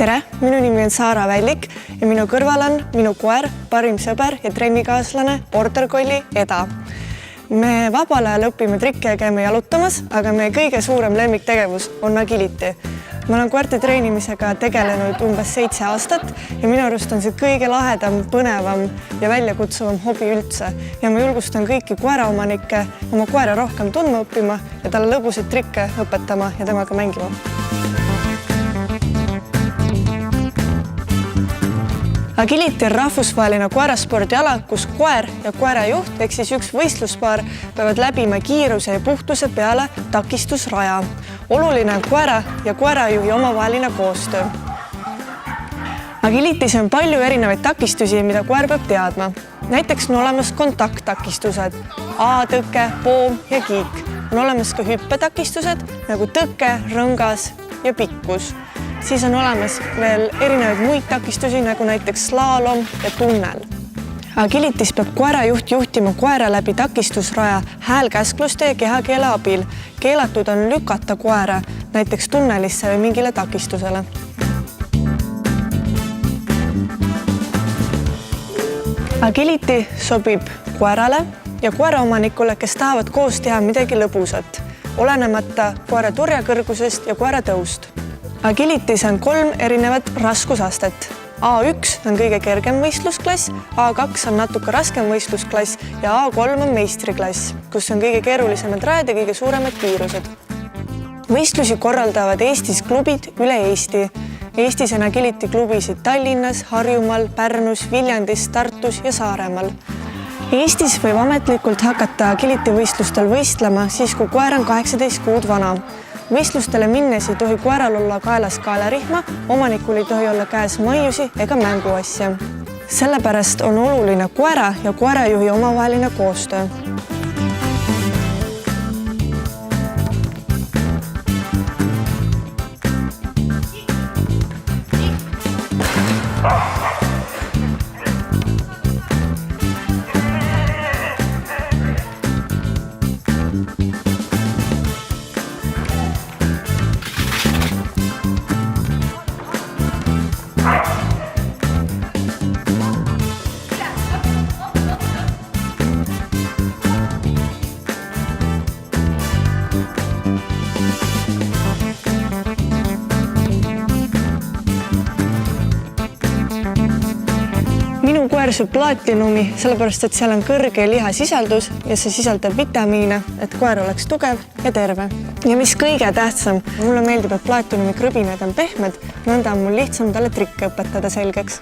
Tere, minu nimi on Saara Vällik ja minu kõrval on minu koer, parim sõber ja trennikaaslane Border Collie Eda. Me vabal ajal õpime trikke ja käime jalutamas, aga meie kõige suurem lemmiktegevus on agility. Ma olen koerte treenimisega tegelenud umbes 7 aastat ja minu arust on see kõige lahedam, põnevam ja väljakutsuvam hobi üldse. Ja ma julgustan kõiki koeraomanikke oma koera rohkem tundma õppima ja talle lõbusaid trikke õpetama ja temaga mängima. Agility on rahvusvaheline koeraspordiala, kus koer ja koerajuht ehk siis üks võistluspaar peavad läbima kiiruse ja puhtuse peale takistusraja. Oluline on koera ja koerajuhi omavaheline koostöö. Agility's on palju erinevaid takistusi, mida koer peab teadma. Näiteks on olemas kontakttakistused, A-tõke, poom ja kiik. On olemas ka hüppetakistused nagu tõke, rõngas ja pikkus. Siis on olemas veel erinevaid muid takistusi, nagu näiteks slaalom ja tunnel. Agility's peab koerajuht juhtima koera läbi takistusraja häälkäskluste ja kehakeele abil. Keelatud on lükata koera näiteks tunnelisse või mingile takistusele. Agility sobib koerale ja koeraomanikule, kes tahavad koos teha midagi lõbusat, olenemata koera turjakõrgusest ja koera tõust. Agility's on 3 erinevat raskusastet. A1 on kõige kergem võistlusklass, A2 on natuke raskem võistlusklass ja A3 on meistriklass, kus on kõige keerulisemad rajad ja kõige suuremad kiirused. Võistlusi korraldavad Eestis klubid üle Eesti. Eestis on Agility klubisid Tallinnas, Harjumaal, Pärnus, Viljandis, Tartus ja Saaremaal. Eestis võib ametlikult hakata Agility võistlustel võistlema siis, kui koer on 18 kuud vana. Võistlustele minnes ei tohi koeral olla kaelas kaelarihma, omanikul ei tohi olla käes maiusi ega mänguasja. Sellepärast on oluline koera ja koerajuhi omavaheline koostöö. Minu koer sööb plaatinumi, sellepärast et seal on kõrge lihasisaldus ja see sisaldab vitamiine, et koer oleks tugev ja terve. Ja mis kõige tähtsam, mulle meeldib, et plaatinumi krõbinad on pehmed, nõnda on mul lihtsam talle trikke õpetada selgeks.